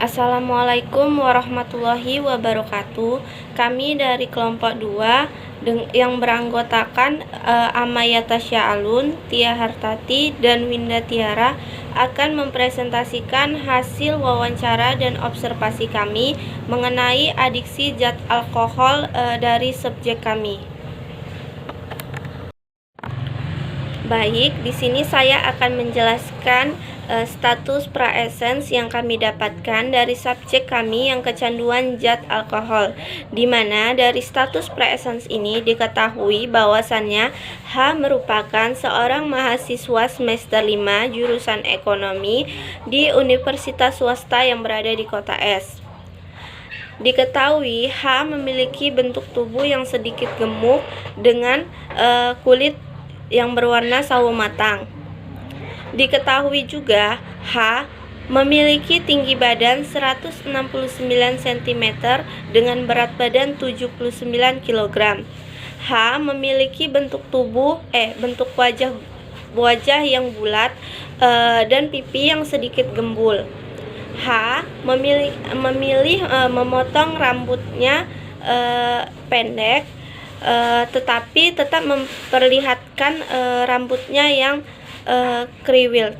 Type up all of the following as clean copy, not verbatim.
Assalamualaikum warahmatullahi wabarakatuh. Kami dari kelompok 2 yang beranggotakan Amaya Tasya Alun, Tia Hartati, dan Winda Tiara akan mempresentasikan hasil wawancara dan observasi kami mengenai adiksi zat alkohol dari subjek kami. Baik, di sini saya akan menjelaskan status praesens yang kami dapatkan dari subjek kami yang kecanduan zat alkohol, di mana dari status praesens ini diketahui bahwasannya H merupakan seorang mahasiswa semester 5 jurusan ekonomi di universitas swasta yang berada di kota S. Diketahui H memiliki bentuk tubuh yang sedikit gemuk dengan kulit yang berwarna sawo matang. Diketahui juga H memiliki tinggi badan 169 cm dengan berat badan 79 kg. H memiliki bentuk wajah yang bulat dan pipi yang sedikit gembul. H memilih memotong rambutnya pendek, tetapi tetap memperlihatkan rambutnya yang kriwil,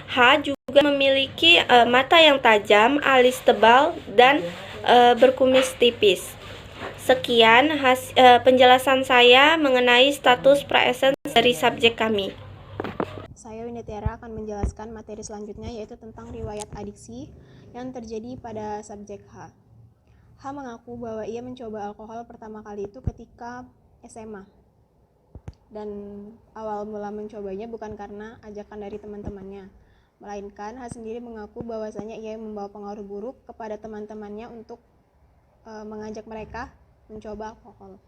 H juga memiliki mata yang tajam, alis tebal, dan berkumis tipis. Sekian penjelasan saya mengenai status praesens dari subjek kami. Saya Winda Tiara akan menjelaskan materi selanjutnya, yaitu tentang riwayat adiksi yang terjadi pada subjek H. H mengaku bahwa ia mencoba alkohol pertama kali itu ketika SMA. Dan awal mula mencobanya bukan karena ajakan dari teman-temannya, melainkan H sendiri mengaku bahwasanya ia membawa pengaruh buruk kepada teman-temannya untuk mengajak mereka mencoba alkohol.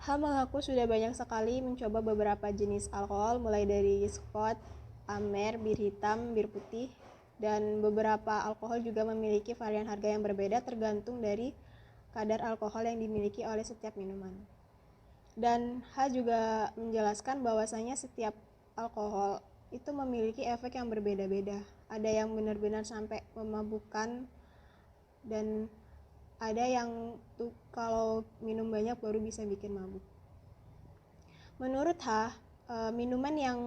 H mengaku sudah banyak sekali mencoba beberapa jenis alkohol, mulai dari Scotch, Amer, bir hitam, bir putih, dan beberapa alkohol juga memiliki varian harga yang berbeda tergantung dari kadar alkohol yang dimiliki oleh setiap minuman. Dan H juga menjelaskan bahwasanya setiap alkohol itu memiliki efek yang berbeda-beda. Ada yang benar-benar sampai memabukkan, dan ada yang tuh kalau minum banyak baru bisa bikin mabuk. Menurut H, minuman yang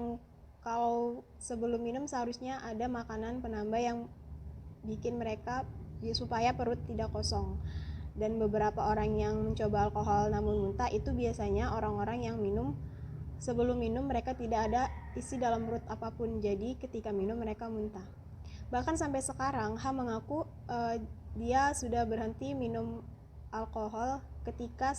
kalau sebelum minum seharusnya ada makanan penambah yang bikin mereka supaya perut tidak kosong. Dan beberapa orang yang mencoba alkohol namun muntah itu biasanya orang-orang yang sebelum minum mereka tidak ada isi dalam perut apapun, jadi ketika minum mereka muntah. Bahkan sampai sekarang H mengaku dia sudah berhenti minum alkohol ketika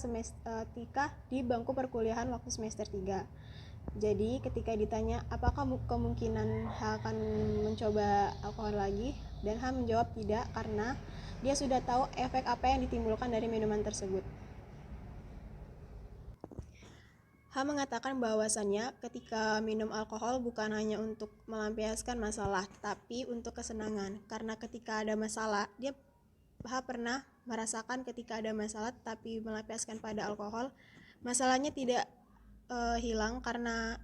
di bangku perkuliahan waktu semester 3. Jadi ketika ditanya apakah kemungkinan H akan mencoba alkohol lagi, dan H menjawab tidak, karena dia sudah tahu efek apa yang ditimbulkan dari minuman tersebut. H mengatakan bahwasannya ketika minum alkohol bukan hanya untuk melampiaskan masalah, tapi untuk kesenangan. Karena ketika ada masalah, H pernah merasakan ketika ada masalah tapi melampiaskan pada alkohol, masalahnya tidak hilang, karena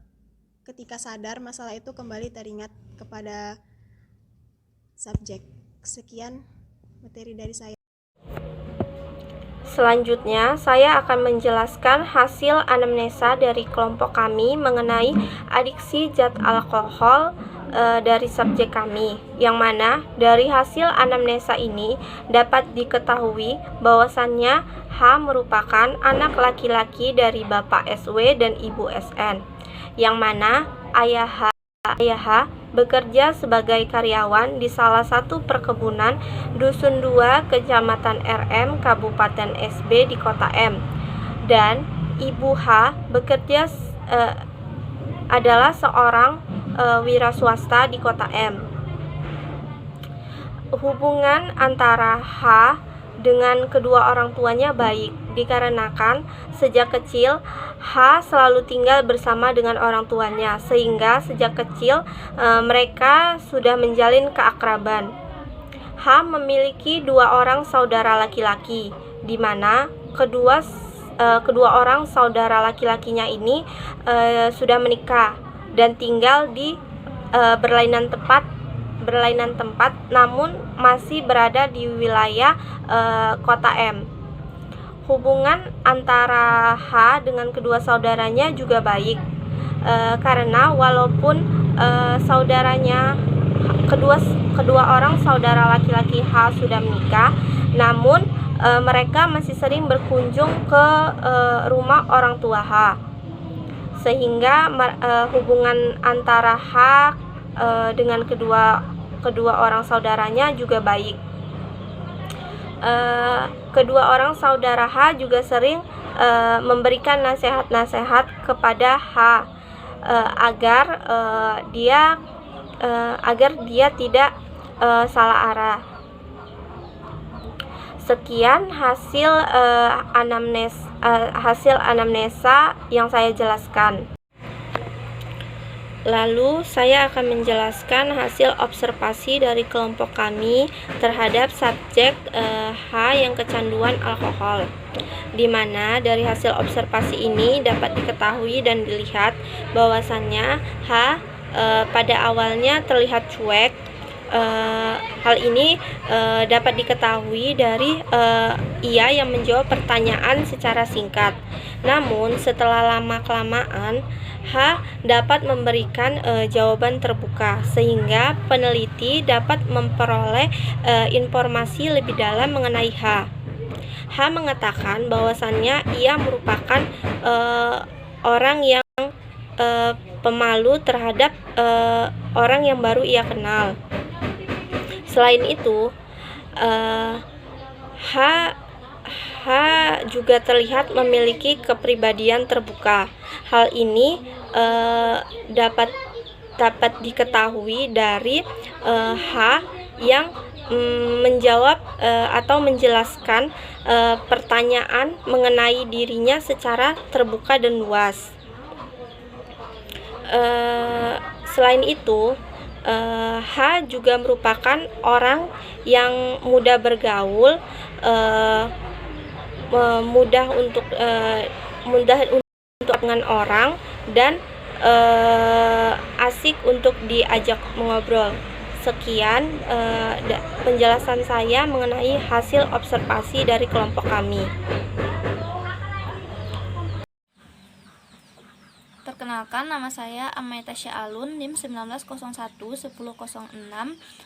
ketika sadar masalah itu kembali teringat kepada subjek. Sekian materi dari saya. Selanjutnya, saya akan menjelaskan hasil anamnesa dari kelompok kami mengenai adiksi zat alkohol dari subjek kami, yang mana dari hasil anamnesa ini dapat diketahui bahwasannya H merupakan anak laki-laki dari Bapak SW dan Ibu SN, yang mana ayah H bekerja sebagai karyawan di salah satu perkebunan Dusun 2, Kecamatan RM, Kabupaten SB di Kota M. Dan Ibu H bekerja adalah seorang wira swasta di Kota M. Hubungan antara H dengan kedua orang tuanya baik, dikarenakan sejak kecil H selalu tinggal bersama dengan orang tuanya, sehingga sejak kecil mereka sudah menjalin keakraban. H memiliki 2 orang saudara laki-laki, di mana kedua orang saudara laki-lakinya ini sudah menikah dan tinggal di berlainan tempat namun masih berada di wilayah kota M. Hubungan antara H dengan kedua saudaranya juga baik, karena walaupun saudaranya kedua orang saudara laki-laki H sudah menikah, namun mereka masih sering berkunjung ke rumah orang tua H, sehingga hubungan antara H dengan kedua orang saudaranya juga baik. Kedua orang saudara H juga sering memberikan nasihat-nasihat kepada H agar dia tidak salah arah. Sekian hasil anamnesa yang saya jelaskan. Lalu saya akan menjelaskan hasil observasi dari kelompok kami terhadap subjek H yang kecanduan alkohol, di mana dari hasil observasi ini dapat diketahui dan dilihat bahwasannya H pada awalnya terlihat cuek. Hal ini dapat diketahui dari ia yang menjawab pertanyaan secara singkat. Namun setelah lama-kelamaan H dapat memberikan jawaban terbuka, sehingga peneliti dapat memperoleh informasi lebih dalam mengenai H. H mengatakan bahwasannya ia merupakan orang yang pemalu terhadap orang yang baru ia kenal. Selain itu, H juga terlihat memiliki kepribadian terbuka. Hal ini dapat diketahui dari H yang menjawab atau menjelaskan pertanyaan mengenai dirinya secara terbuka dan luas. Selain itu, H juga merupakan orang yang mudah bergaul, mudah untuk dengan orang, dan asik untuk diajak mengobrol. Sekian penjelasan saya mengenai hasil observasi dari kelompok kami. Perkenalkan, nama saya Amay Tasya Alun, NIM 1901-1006,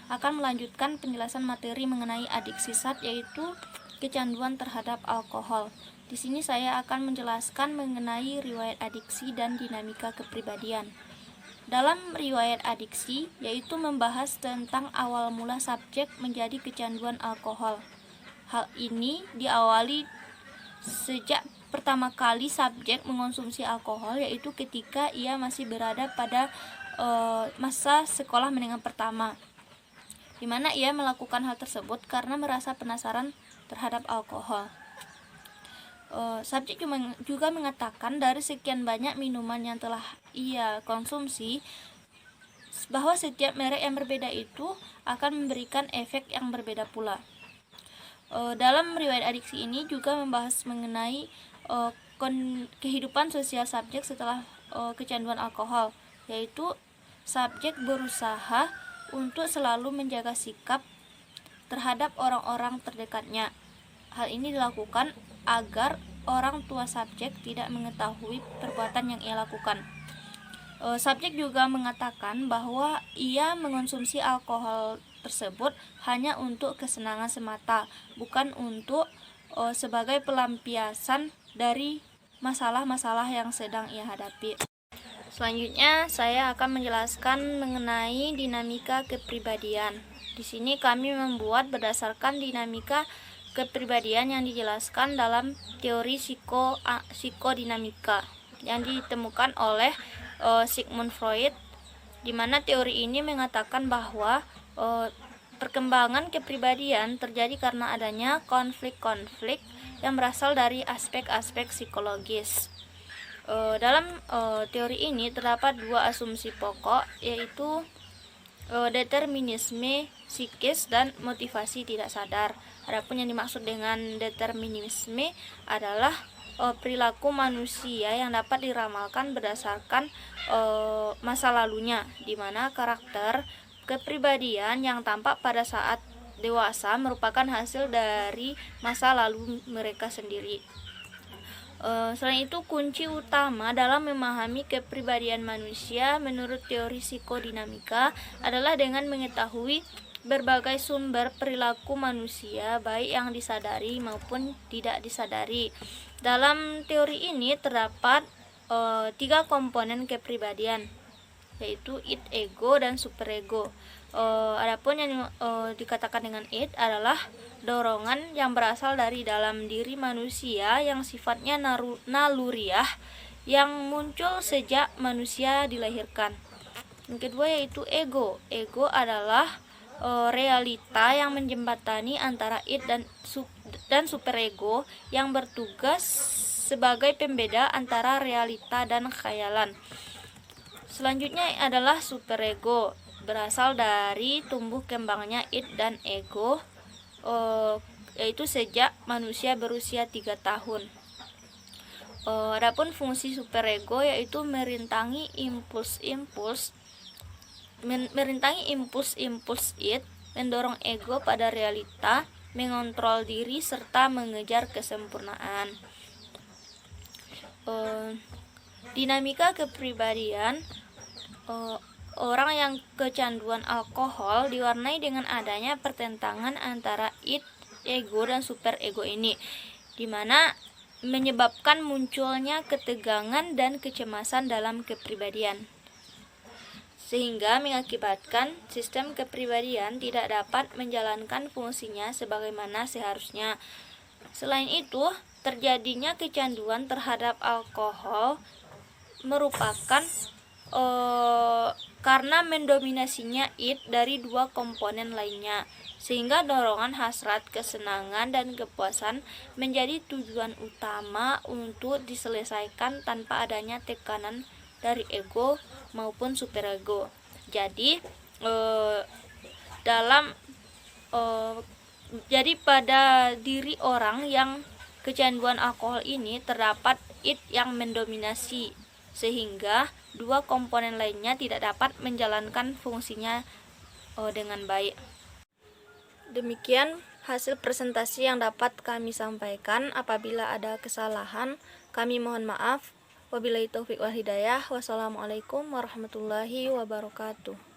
akan melanjutkan penjelasan materi mengenai adiksi zat, yaitu kecanduan terhadap alkohol. Di sini saya akan menjelaskan mengenai riwayat adiksi dan dinamika kepribadian. Dalam riwayat adiksi, yaitu membahas tentang awal mula subjek menjadi kecanduan alkohol. Hal ini diawali sejak pertama kali subjek mengonsumsi alkohol, yaitu ketika ia masih berada pada masa sekolah menengah pertama, di mana ia melakukan hal tersebut karena merasa penasaran terhadap alkohol. Subjek juga mengatakan dari sekian banyak minuman yang telah ia konsumsi, bahwa setiap merek yang berbeda itu akan memberikan efek yang berbeda pula. Dalam riwayat adiksi ini juga membahas mengenai kehidupan sosial subjek setelah kecanduan alkohol, yaitu subjek berusaha untuk selalu menjaga sikap terhadap orang-orang terdekatnya. Hal ini dilakukan agar orang tua subjek tidak mengetahui perbuatan yang ia lakukan. Subjek juga mengatakan bahwa ia mengonsumsi alkohol tersebut hanya untuk kesenangan semata, bukan untuk sebagai pelampiasan dari masalah-masalah yang sedang ia hadapi. Selanjutnya, saya akan menjelaskan mengenai dinamika kepribadian. Di sini kami membuat berdasarkan dinamika kepribadian yang dijelaskan dalam teori psikodinamika yang ditemukan oleh Sigmund Freud, di mana teori ini mengatakan bahwa perkembangan kepribadian terjadi karena adanya konflik-konflik yang berasal dari aspek-aspek psikologis. Dalam teori ini terdapat dua asumsi pokok, yaitu determinisme psikis dan motivasi tidak sadar. Adapun yang dimaksud dengan determinisme adalah perilaku manusia yang dapat diramalkan berdasarkan masa lalunya, di mana karakter kepribadian yang tampak pada saat dewasa merupakan hasil dari masa lalu mereka sendiri. Selain itu, kunci utama dalam memahami kepribadian manusia menurut teori psikodinamika adalah dengan mengetahui berbagai sumber perilaku manusia, baik yang disadari maupun tidak disadari. Dalam teori ini terdapat 3 komponen kepribadian, yaitu id, ego, dan superego. Adapun yang dikatakan dengan id adalah dorongan yang berasal dari dalam diri manusia yang sifatnya naluriah yang muncul sejak manusia dilahirkan. Yang kedua yaitu ego. Ego adalah realita yang menjembatani antara id dan superego yang bertugas sebagai pembeda antara realita dan khayalan. Selanjutnya adalah superego, berasal dari tumbuh kembangnya id dan ego, yaitu sejak manusia berusia 3 tahun. Adapun fungsi superego yaitu merintangi impuls-impuls id, mendorong ego pada realita, mengontrol diri serta mengejar kesempurnaan. Dinamika kepribadian orang yang kecanduan alkohol diwarnai dengan adanya pertentangan antara id, ego, dan superego ini, di mana menyebabkan munculnya ketegangan dan kecemasan dalam kepribadian, sehingga mengakibatkan sistem kepribadian tidak dapat menjalankan fungsinya sebagaimana seharusnya. Selain itu, terjadinya kecanduan terhadap alkohol merupakan karena mendominasinya id dari 2 komponen lainnya, sehingga dorongan hasrat kesenangan dan kepuasan menjadi tujuan utama untuk diselesaikan tanpa adanya tekanan dari ego maupun superego. Jadi jadi pada diri orang yang kecanduan alkohol ini terdapat id yang mendominasi, sehingga 2 komponen lainnya tidak dapat menjalankan fungsinya dengan baik. Demikian hasil presentasi yang dapat kami sampaikan. Apabila ada kesalahan, kami mohon maaf. Wabillahi taufiq wal hidayah. Wassalamualaikum warahmatullahi wabarakatuh.